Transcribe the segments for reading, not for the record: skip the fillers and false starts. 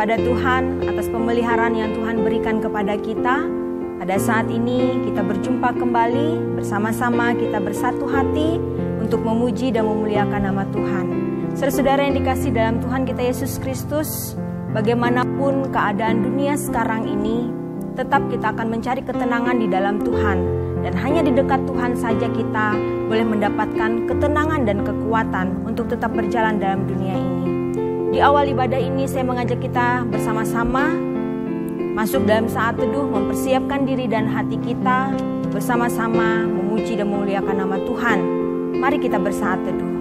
kepada Tuhan atas pemeliharaan yang Tuhan berikan kepada kita. Pada saat ini kita berjumpa kembali, bersama-sama kita bersatu hati untuk memuji dan memuliakan nama Tuhan. Saudara-saudara yang dikasih dalam Tuhan kita Yesus Kristus, bagaimanapun keadaan dunia sekarang ini, tetap kita akan mencari ketenangan di dalam Tuhan. Dan hanya di dekat Tuhan saja kita boleh mendapatkan ketenangan dan kekuatan untuk tetap berjalan dalam dunia ini. Di awal ibadah ini saya mengajak kita bersama-sama masuk dalam saat teduh, mempersiapkan diri dan hati kita bersama-sama memuji dan memuliakan nama Tuhan. Mari kita bersaat teduh.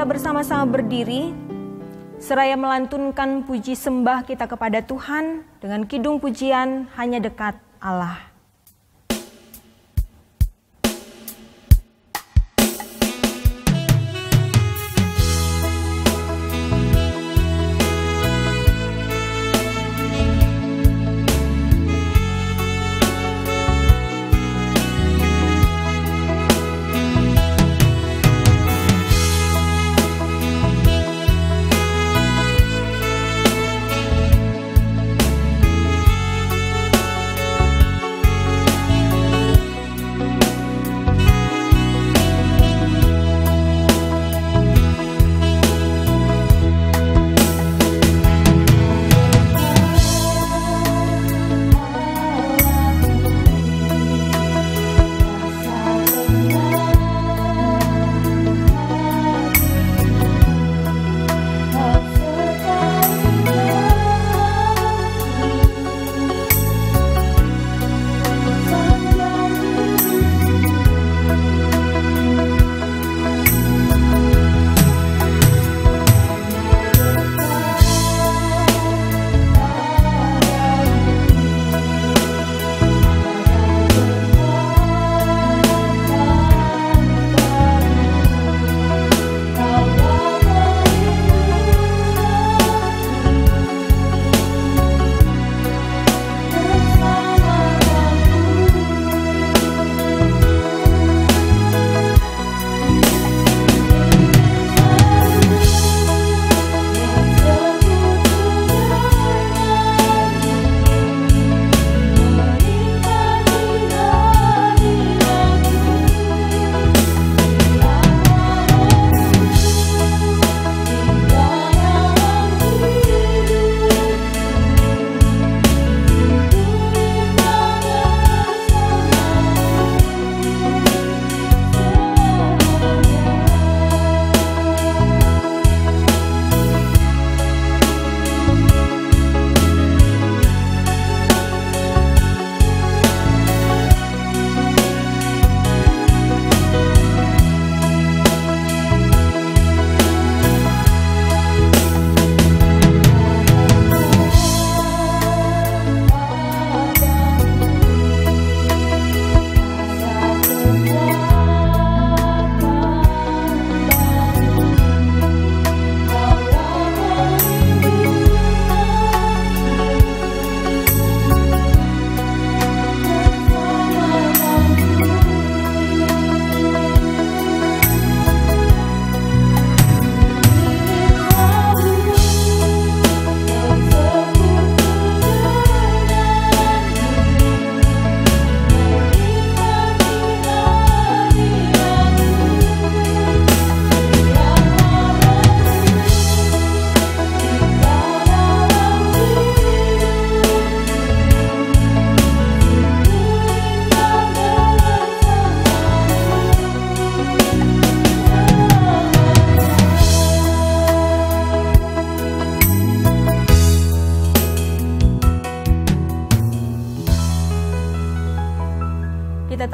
Bersama-sama berdiri, seraya melantunkan puji sembah kita kepada Tuhan dengan kidung pujian Hanya Dekat Allah.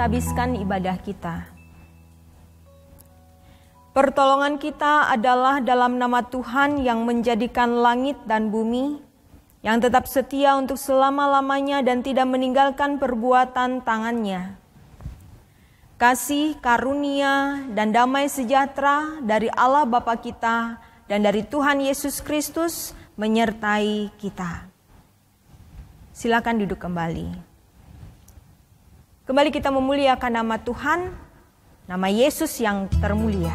kita habiskan ibadah kita. Pertolongan kita adalah dalam nama Tuhan yang menjadikan langit dan bumi, yang tetap setia untuk selama-lamanya dan tidak meninggalkan perbuatan tangannya. Kasih, karunia, dan damai sejahtera dari Allah Bapa kita dan dari Tuhan Yesus Kristus menyertai kita. Silakan duduk kembali. Kembali kita memuliakan nama Tuhan, nama Yesus yang termulia.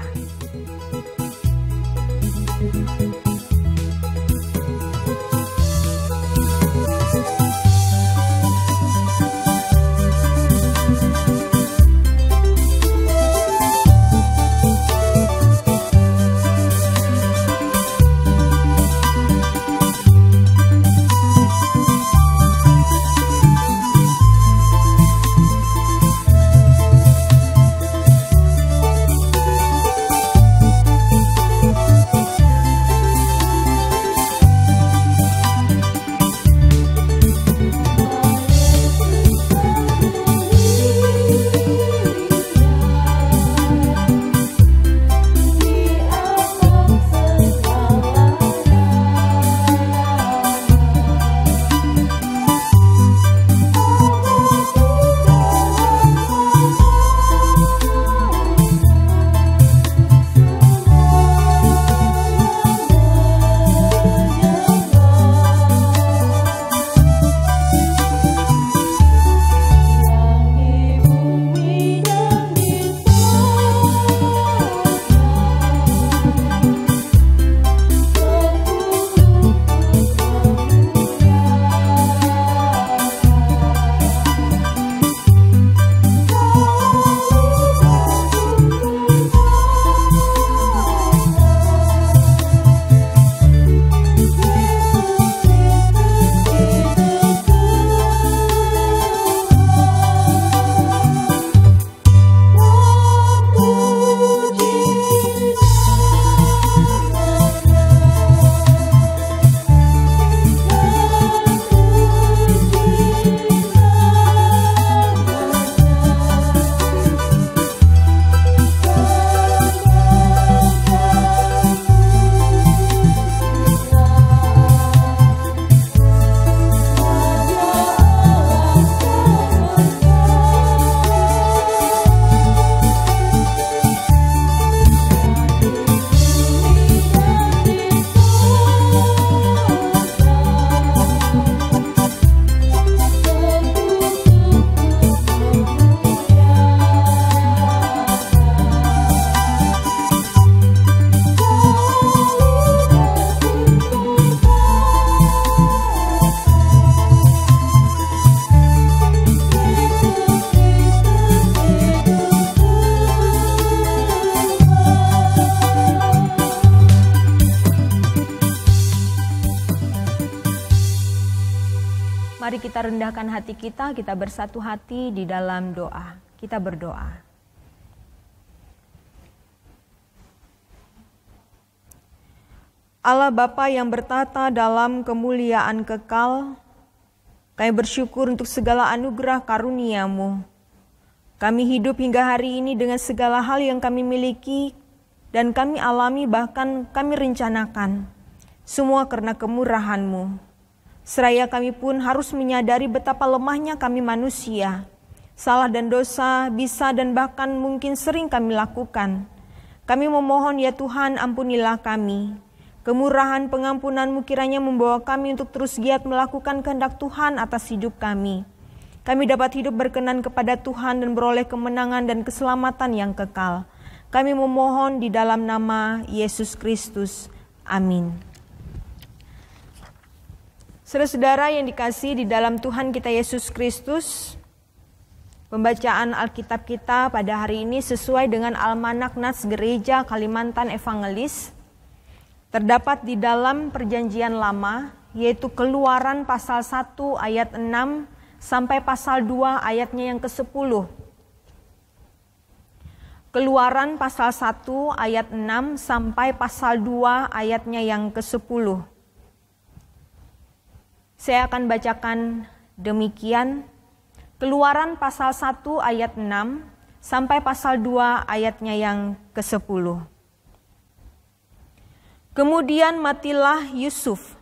Mari kita rendahkan hati kita bersatu hati di dalam doa. Kita berdoa. Allah Bapa yang bertata dalam kemuliaan kekal, kami bersyukur untuk segala anugerah karunia-Mu. Kami hidup hingga hari ini dengan segala hal yang kami miliki dan kami alami, bahkan kami rencanakan. Semua karena kemurahan-Mu. Seraya kami pun harus menyadari betapa lemahnya kami manusia. Salah dan dosa bisa dan bahkan mungkin sering kami lakukan. Kami memohon ya Tuhan, ampunilah kami. Kemurahan pengampunan-Mu kiranya membawa kami untuk terus giat melakukan kehendak Tuhan atas hidup kami. Kami dapat hidup berkenan kepada Tuhan dan beroleh kemenangan dan keselamatan yang kekal. Kami memohon di dalam nama Yesus Kristus. Amin. Saudara-saudara yang dikasihi di dalam Tuhan kita Yesus Kristus, pembacaan Alkitab kita pada hari ini sesuai dengan Almanak Nats Gereja Kalimantan Evangelis, terdapat di dalam Perjanjian Lama, yaitu Keluaran pasal 1 ayat 6 sampai pasal 2 ayatnya yang ke-10. Keluaran pasal 1 ayat 6 sampai pasal 2 ayatnya yang ke-10. Saya akan bacakan demikian. Keluaran pasal 1 ayat 6 sampai pasal 2 ayatnya yang ke-10. Kemudian matilah Yusuf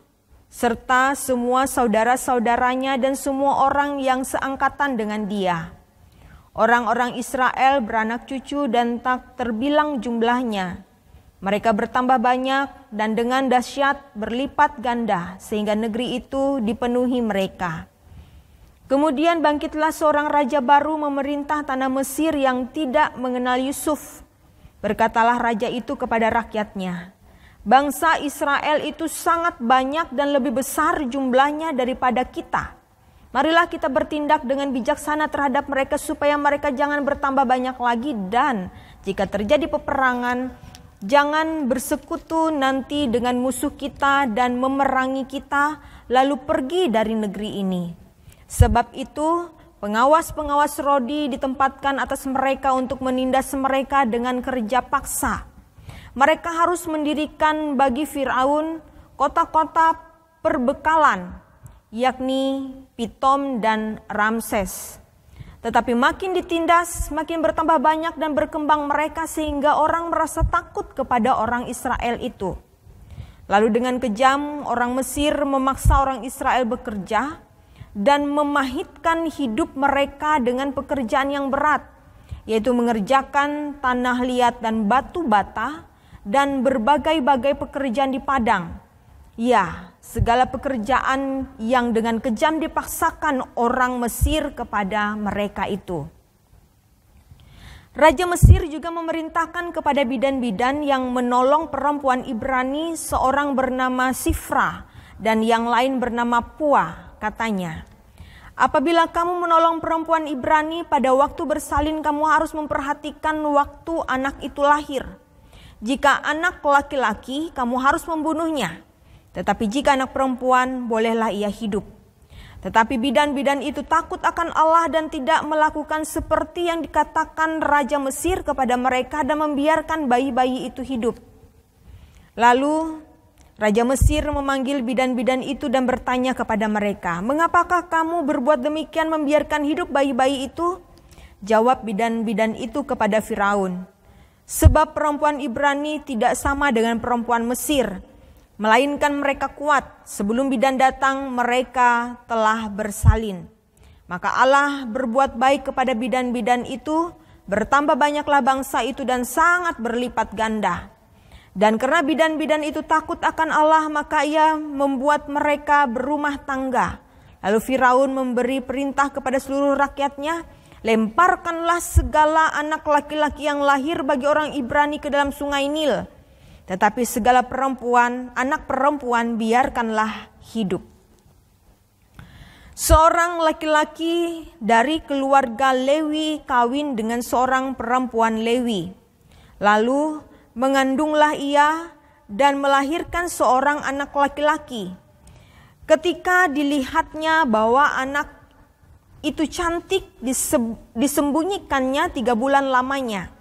serta semua saudara-saudaranya dan semua orang yang seangkatan dengan dia. Orang-orang Israel beranak cucu dan tak terbilang jumlahnya. Mereka bertambah banyak dan dengan dahsyat berlipat ganda sehingga negeri itu dipenuhi mereka. Kemudian bangkitlah seorang raja baru memerintah tanah Mesir yang tidak mengenal Yusuf. Berkatalah raja itu kepada rakyatnya, bangsa Israel itu sangat banyak dan lebih besar jumlahnya daripada kita. Marilah kita bertindak dengan bijaksana terhadap mereka supaya mereka jangan bertambah banyak lagi, dan jika terjadi peperangan, jangan bersekutu nanti dengan musuh kita dan memerangi kita lalu pergi dari negeri ini. Sebab itu pengawas-pengawas Rodi ditempatkan atas mereka untuk menindas mereka dengan kerja paksa. Mereka harus mendirikan bagi Firaun kota-kota perbekalan, yakni Pitom dan Ramses. Tetapi makin ditindas, makin bertambah banyak dan berkembang mereka sehingga orang merasa takut kepada orang Israel itu. Lalu dengan kejam orang Mesir memaksa orang Israel bekerja dan memahitkan hidup mereka dengan pekerjaan yang berat, yaitu mengerjakan tanah liat dan batu bata dan berbagai-bagai pekerjaan di padang. Ya, segala pekerjaan yang dengan kejam dipaksakan orang Mesir kepada mereka itu. Raja Mesir juga memerintahkan kepada bidan-bidan yang menolong perempuan Ibrani, seorang bernama Sifra dan yang lain bernama Pua. Katanya, apabila kamu menolong perempuan Ibrani pada waktu bersalin, kamu harus memperhatikan waktu anak itu lahir. Jika anak laki-laki, kamu harus membunuhnya. Tetapi jika anak perempuan, bolehlah ia hidup. Tetapi bidan-bidan itu takut akan Allah dan tidak melakukan seperti yang dikatakan Raja Mesir kepada mereka dan membiarkan bayi-bayi itu hidup. Lalu Raja Mesir memanggil bidan-bidan itu dan bertanya kepada mereka, "Mengapakah kamu berbuat demikian membiarkan hidup bayi-bayi itu?" Jawab bidan-bidan itu kepada Firaun, "Sebab perempuan Ibrani tidak sama dengan perempuan Mesir, melainkan mereka kuat. Sebelum bidan datang, mereka telah bersalin." Maka Allah berbuat baik kepada bidan-bidan itu, bertambah banyaklah bangsa itu dan sangat berlipat ganda. Dan karena bidan-bidan itu takut akan Allah, maka ia membuat mereka berumah tangga. Lalu Firaun memberi perintah kepada seluruh rakyatnya, "Lemparkanlah segala anak laki-laki yang lahir bagi orang Ibrani ke dalam sungai Nil. Tetapi segala anak perempuan biarkanlah hidup." Seorang laki-laki dari keluarga Lewi kawin dengan seorang perempuan Lewi. Lalu mengandunglah ia dan melahirkan seorang anak laki-laki. Ketika dilihatnya bahwa anak itu cantik, disembunyikannya 3 bulan lamanya.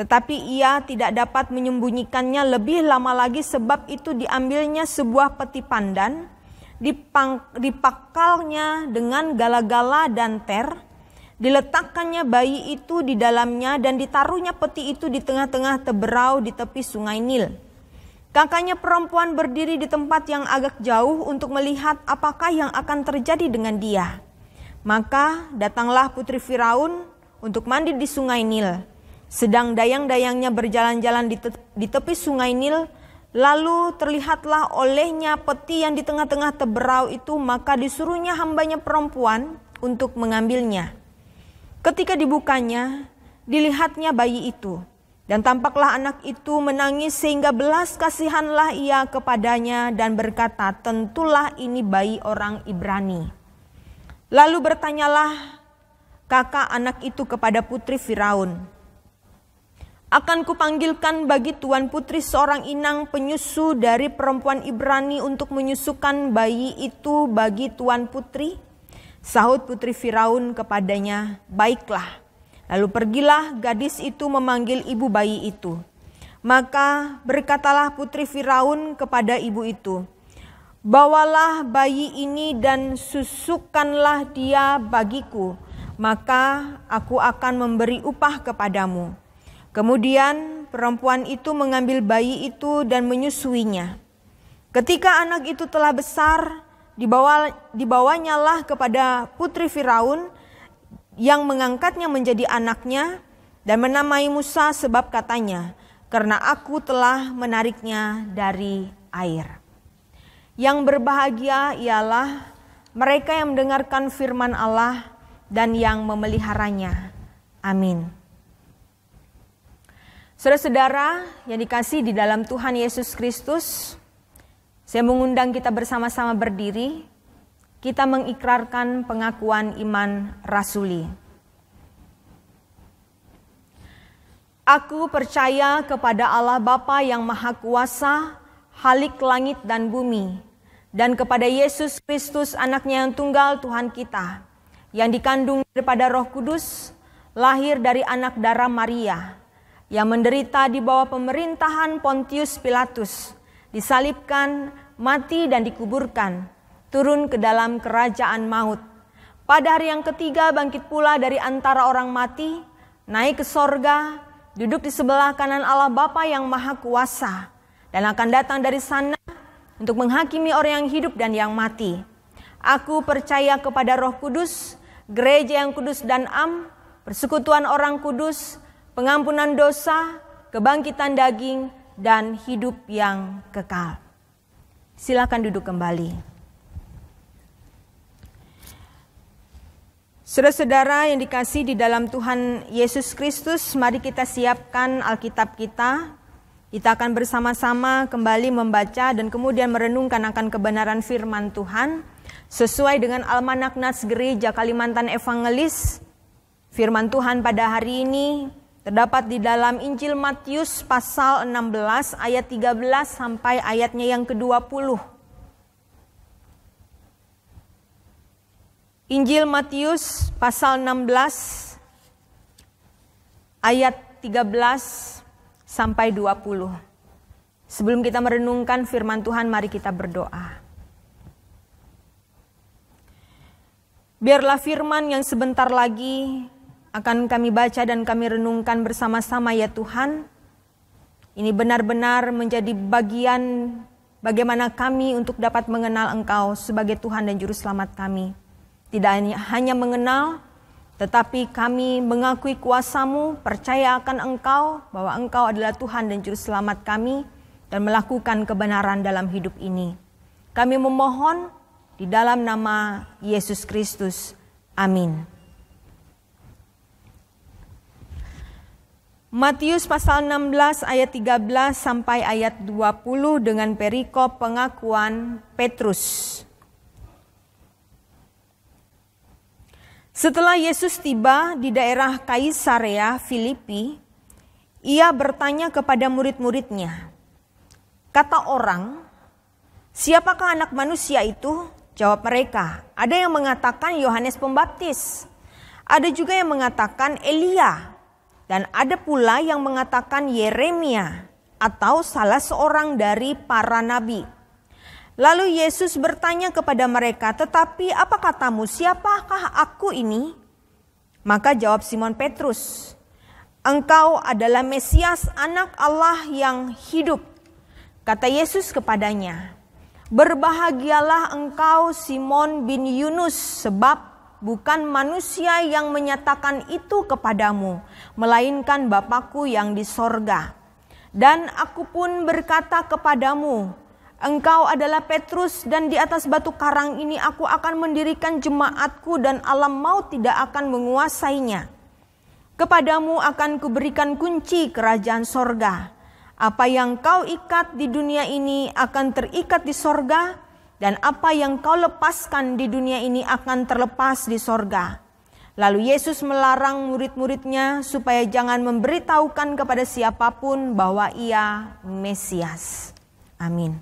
Tetapi ia tidak dapat menyembunyikannya lebih lama lagi, sebab itu diambilnya sebuah peti pandan, dipakalnya dengan gala-gala dan ter, diletakkannya bayi itu di dalamnya dan ditaruhnya peti itu di tengah-tengah teberau di tepi sungai Nil. Kakaknya perempuan berdiri di tempat yang agak jauh untuk melihat apakah yang akan terjadi dengan dia. Maka datanglah putri Firaun untuk mandi di sungai Nil. Sedang dayang-dayangnya berjalan-jalan di tepi sungai Nil, lalu terlihatlah olehnya peti yang di tengah-tengah teberau itu, maka disuruhnya hambanya perempuan untuk mengambilnya. Ketika dibukanya, dilihatnya bayi itu, dan tampaklah anak itu menangis sehingga belas kasihanlah ia kepadanya dan berkata, "Tentulah ini bayi orang Ibrani." Lalu bertanyalah kakak anak itu kepada putri Firaun, "Akan kupanggilkan bagi tuan putri seorang inang penyusu dari perempuan Ibrani untuk menyusukan bayi itu bagi tuan putri?" Sahut putri Firaun kepadanya, "Baiklah." Lalu pergilah gadis itu memanggil ibu bayi itu. Maka berkatalah putri Firaun kepada ibu itu, "Bawalah bayi ini dan susukanlah dia bagiku, maka aku akan memberi upah kepadamu." Kemudian perempuan itu mengambil bayi itu dan menyusuinya. Ketika anak itu telah besar, dibawanyalah kepada putri Firaun yang mengangkatnya menjadi anaknya dan menamai Musa sebab katanya, karena aku telah menariknya dari air. Yang berbahagia ialah mereka yang mendengarkan firman Allah dan yang memeliharanya. Amin. Saudara-saudara yang dikasihi di dalam Tuhan Yesus Kristus, saya mengundang kita bersama-sama berdiri. Kita mengikrarkan pengakuan iman rasuli. Aku percaya kepada Allah Bapa yang Maha Kuasa, Khalik langit dan bumi, dan kepada Yesus Kristus anaknya yang tunggal Tuhan kita, yang dikandung daripada Roh Kudus, lahir dari anak darah Maria, yang menderita di bawah pemerintahan Pontius Pilatus, disalibkan, mati dan dikuburkan, turun ke dalam kerajaan maut. Pada hari yang ketiga bangkit pula dari antara orang mati, naik ke sorga, duduk di sebelah kanan Allah Bapa yang Maha Kuasa, dan akan datang dari sana untuk menghakimi orang yang hidup dan yang mati. Aku percaya kepada Roh Kudus, gereja yang kudus dan am, persekutuan orang kudus, pengampunan dosa, kebangkitan daging, dan hidup yang kekal. Silakan duduk kembali. Saudara-saudara yang dikasihi di dalam Tuhan Yesus Kristus, mari kita siapkan Alkitab kita. Kita akan bersama-sama kembali membaca dan kemudian merenungkan akan kebenaran firman Tuhan sesuai dengan Almanak Nats Gereja Kalimantan Evangelis. Firman Tuhan pada hari ini terdapat di dalam Injil Matius pasal 16 ayat 13 sampai ayatnya yang ke-20. Injil Matius pasal 16 ayat 13 sampai 20. Sebelum kita merenungkan firman Tuhan, mari kita berdoa. Biarlah firman yang sebentar lagi akan kami baca dan kami renungkan bersama-sama ya Tuhan. Ini benar-benar menjadi bagian bagaimana kami untuk dapat mengenal Engkau sebagai Tuhan dan Juru Selamat kami. Tidak hanya mengenal, tetapi kami mengakui kuasa-Mu, percaya akan Engkau, bahwa Engkau adalah Tuhan dan Juru Selamat kami, dan melakukan kebenaran dalam hidup ini. Kami memohon di dalam nama Yesus Kristus. Amin. Matius pasal 16 ayat 13 sampai ayat 20 dengan perikop pengakuan Petrus. Setelah Yesus tiba di daerah Kaisarea Filipi, ia bertanya kepada murid-muridnya, kata orang, siapakah anak manusia itu? Jawab mereka, ada yang mengatakan Yohanes Pembaptis, ada juga yang mengatakan Elia, dan ada pula yang mengatakan Yeremia atau salah seorang dari para nabi. Lalu Yesus bertanya kepada mereka, tetapi apa katamu, siapakah aku ini? Maka jawab Simon Petrus, engkau adalah Mesias, anak Allah yang hidup. Kata Yesus kepadanya, berbahagialah engkau Simon bin Yunus, sebab bukan manusia yang menyatakan itu kepadamu, melainkan Bapa-Ku yang di sorga. Dan aku pun berkata kepadamu, engkau adalah Petrus, dan di atas batu karang ini aku akan mendirikan jemaatku, dan alam maut tidak akan menguasainya. Kepadamu akan kuberikan kunci kerajaan sorga. Apa yang kau ikat di dunia ini akan terikat di sorga, dan apa yang kau lepaskan di dunia ini akan terlepas di sorga. Lalu Yesus melarang murid-muridnya supaya jangan memberitahukan kepada siapapun bahwa ia Mesias. Amin.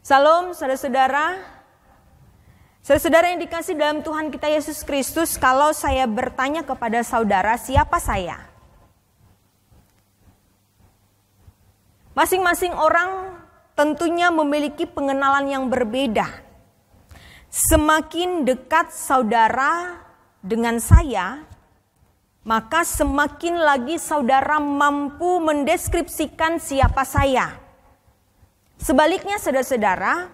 Salam saudara-saudara. Saudara-saudara yang dikasihi dalam Tuhan kita Yesus Kristus, kalau saya bertanya kepada saudara, siapa saya? Masing-masing orang tentunya memiliki pengenalan yang berbeda. Semakin dekat saudara dengan saya, maka semakin lagi saudara mampu mendeskripsikan siapa saya. Sebaliknya saudara-saudara,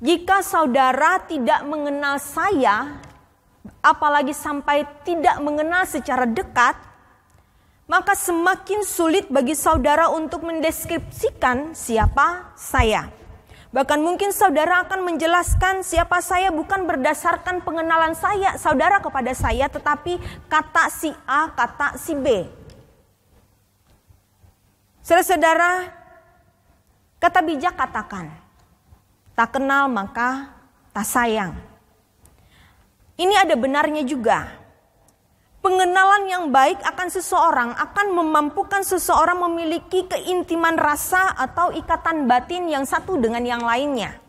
jika saudara tidak mengenal saya, apalagi sampai tidak mengenal secara dekat, maka semakin sulit bagi saudara untuk mendeskripsikan siapa saya. Bahkan mungkin saudara akan menjelaskan siapa saya bukan berdasarkan pengenalan saudara kepada saya, tetapi kata si A, kata si B. Saudara-saudara, kata bijak katakan, tak kenal maka tak sayang. Ini ada benarnya juga. Pengenalan yang baik akan seseorang akan memampukan seseorang memiliki keintiman rasa atau ikatan batin yang satu dengan yang lainnya.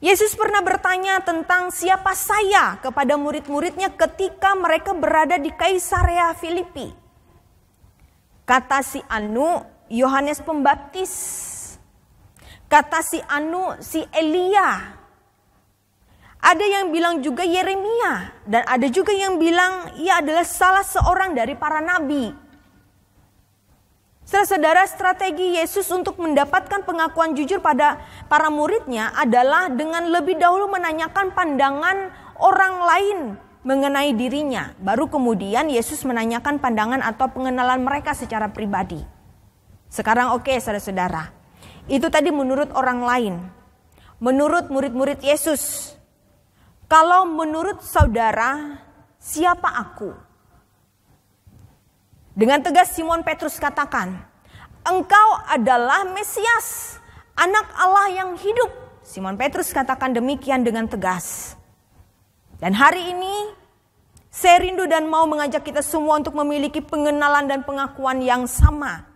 Yesus pernah bertanya tentang siapa saya kepada murid-muridnya ketika mereka berada di Kaisarea Filipi. Kata si Anu, Yohanes Pembaptis. Kata si Anu, si Elia. Ada yang bilang juga Yeremia, dan ada juga yang bilang ia adalah salah seorang dari para nabi. Saudara-saudara, strategi Yesus untuk mendapatkan pengakuan jujur pada para muridnya adalah dengan lebih dahulu menanyakan pandangan orang lain mengenai dirinya. Baru kemudian Yesus menanyakan pandangan atau pengenalan mereka secara pribadi. Sekarang oke, saudara-saudara. Itu tadi menurut orang lain. Menurut murid-murid Yesus. Kalau menurut saudara, siapa aku? Dengan tegas Simon Petrus katakan, engkau adalah Mesias, anak Allah yang hidup. Simon Petrus katakan demikian dengan tegas. Dan hari ini, saya rindu dan mau mengajak kita semua untuk memiliki pengenalan dan pengakuan yang sama.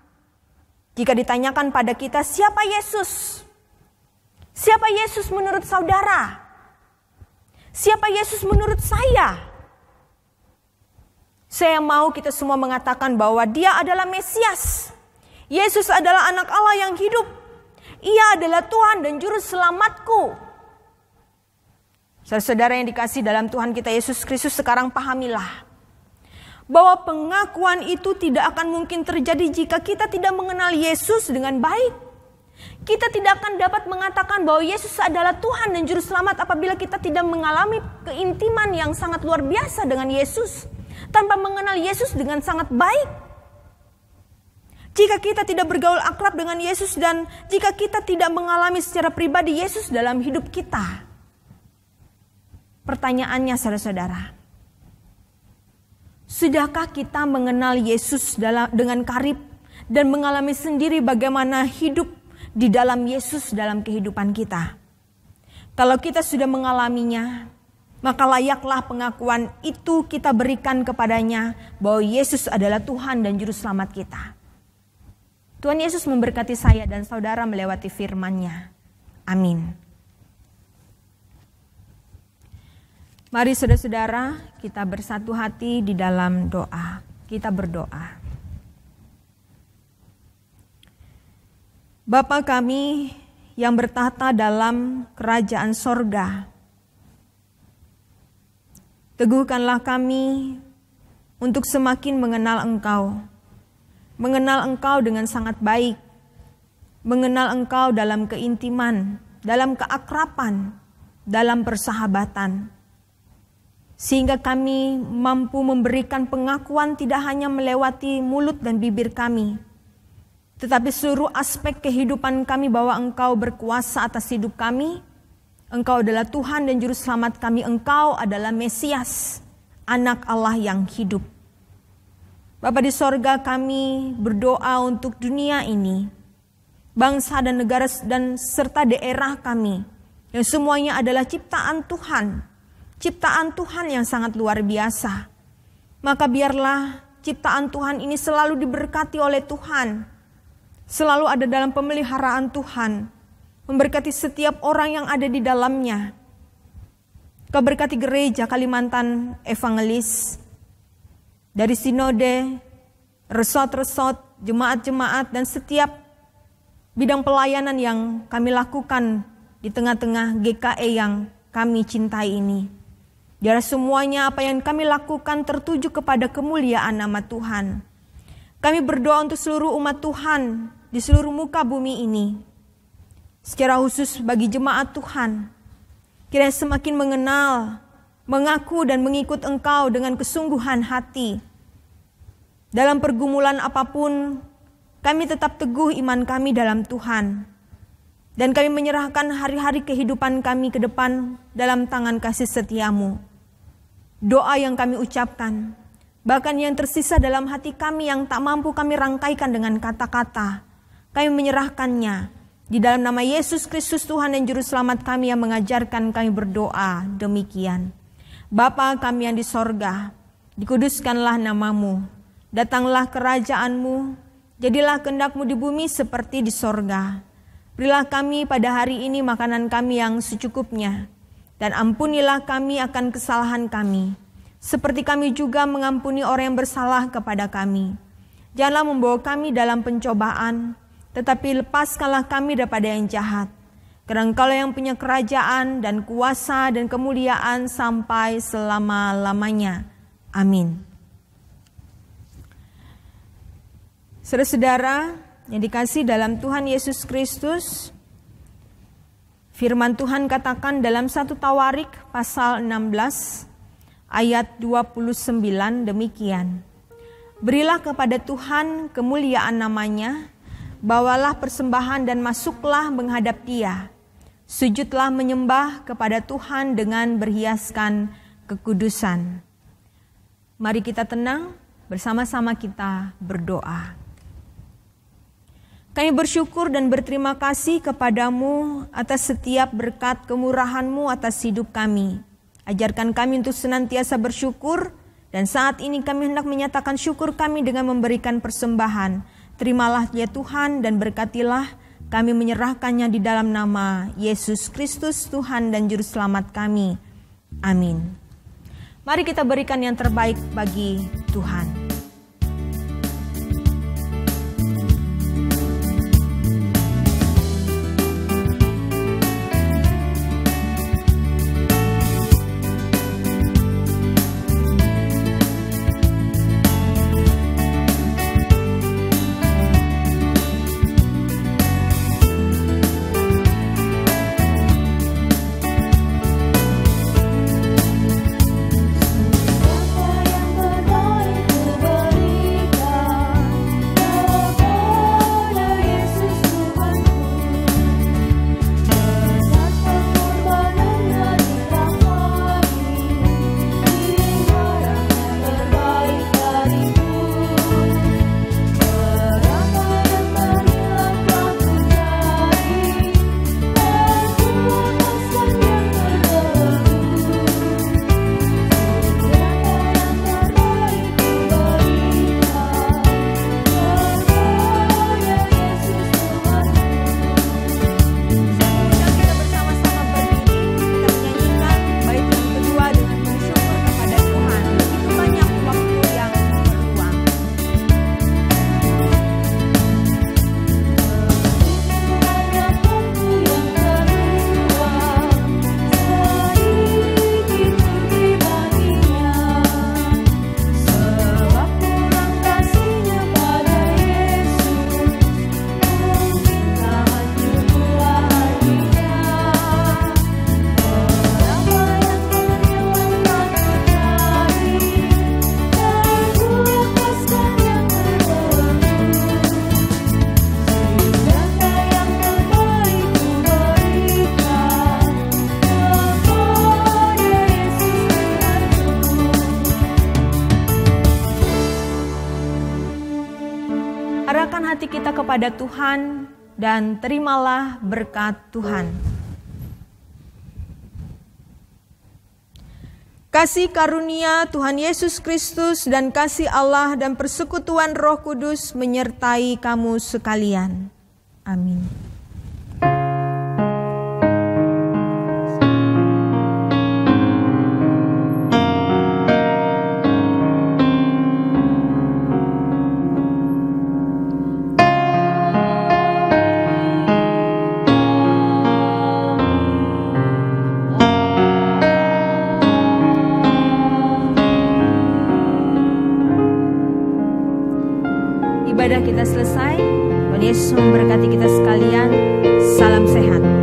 Jika ditanyakan pada kita, siapa Yesus? Siapa Yesus menurut saudara? Siapa Yesus menurut saya? Saya mau kita semua mengatakan bahwa dia adalah Mesias. Yesus adalah anak Allah yang hidup. Ia adalah Tuhan dan Juru Selamatku. Saudara-saudara yang dikasihi dalam Tuhan kita Yesus Kristus, sekarang pahamilah bahwa pengakuan itu tidak akan mungkin terjadi jika kita tidak mengenal Yesus dengan baik. Kita tidak akan dapat mengatakan bahwa Yesus adalah Tuhan dan Juru Selamat apabila kita tidak mengalami keintiman yang sangat luar biasa dengan Yesus. Tanpa mengenal Yesus dengan sangat baik. Jika kita tidak bergaul akrab dengan Yesus dan jika kita tidak mengalami secara pribadi Yesus dalam hidup kita. Pertanyaannya saudara-saudara. Sudahkah kita mengenal Yesus dengan karib dan mengalami sendiri bagaimana hidup di dalam Yesus dalam kehidupan kita? Kalau kita sudah mengalaminya, maka layaklah pengakuan itu kita berikan kepadanya bahwa Yesus adalah Tuhan dan Juru Selamat kita. Tuhan Yesus memberkati saya dan saudara melewati firman-Nya. Amin. Mari saudara-saudara, kita bersatu hati di dalam doa. Kita berdoa. Bapa kami yang bertahta dalam kerajaan sorga, teguhkanlah kami untuk semakin mengenal Engkau dengan sangat baik, mengenal Engkau dalam keintiman, dalam keakraban, dalam persahabatan, sehingga kami mampu memberikan pengakuan tidak hanya melewati mulut dan bibir kami, tetapi seluruh aspek kehidupan kami bahwa Engkau berkuasa atas hidup kami. Engkau adalah Tuhan dan Juru Selamat kami. Engkau adalah Mesias, anak Allah yang hidup. Bapa di sorga, kami berdoa untuk dunia ini, bangsa dan negara dan serta daerah kami, yang semuanya adalah ciptaan Tuhan. Ciptaan Tuhan yang sangat luar biasa. Maka biarlah ciptaan Tuhan ini selalu diberkati oleh Tuhan. Selalu ada dalam pemeliharaan Tuhan. Memberkati setiap orang yang ada di dalamnya. Kau berkati gereja Kalimantan Evangelis. Dari sinode, resort-resort, jemaat-jemaat dan setiap bidang pelayanan yang kami lakukan di tengah-tengah GKE yang kami cintai ini. Biar semuanya apa yang kami lakukan tertuju kepada kemuliaan nama Tuhan. Kami berdoa untuk seluruh umat Tuhan di seluruh muka bumi ini. Secara khusus bagi jemaat Tuhan. Kiranya semakin mengenal mengaku dan mengikut Engkau dengan kesungguhan hati. Dalam pergumulan apapun, kami tetap teguh iman kami dalam Tuhan. Dan kami menyerahkan hari-hari kehidupan kami ke depan dalam tangan kasih setia-Mu. Doa yang kami ucapkan, bahkan yang tersisa dalam hati kami yang tak mampu kami rangkaikan dengan kata-kata, kami menyerahkannya di dalam nama Yesus Kristus Tuhan dan Juru Selamat kami yang mengajarkan kami berdoa demikian. Bapa kami yang di sorga, dikuduskanlah nama-Mu, datanglah kerajaan-Mu, jadilah kehendak-Mu di bumi seperti di sorga. Berilah kami pada hari ini makanan kami yang secukupnya, dan ampunilah kami akan kesalahan kami, seperti kami juga mengampuni orang yang bersalah kepada kami. Janganlah membawa kami dalam pencobaan, tetapi lepaskanlah kami daripada yang jahat. Karena Engkau yang punya kerajaan dan kuasa dan kemuliaan sampai selama-lamanya. Amin. Saudara-saudara yang dikasihi dalam Tuhan Yesus Kristus, firman Tuhan katakan dalam 1 Tawarik pasal 16 ayat 29 demikian. Berilah kepada Tuhan kemuliaan namanya, bawalah persembahan dan masuklah menghadap Dia. Sujudlah menyembah kepada Tuhan dengan berhiaskan kekudusan. Mari kita tenang, bersama-sama kita berdoa. Kami bersyukur dan berterima kasih kepadamu atas setiap berkat kemurahan-Mu atas hidup kami. Ajarkan kami untuk senantiasa bersyukur, dan saat ini kami hendak menyatakan syukur kami dengan memberikan persembahan. Terimalah ya Tuhan dan berkatilah, kami menyerahkannya di dalam nama Yesus Kristus Tuhan dan Juru Selamat kami. Amin. Mari kita berikan yang terbaik bagi Tuhan. Arahkan hati kita kepada Tuhan dan terimalah berkat Tuhan. Kasih karunia Tuhan Yesus Kristus dan kasih Allah dan persekutuan Roh Kudus menyertai kamu sekalian. Amin. Ibadah kita selesai. Tuhan Yesus memberkati kita sekalian. Salam sehat.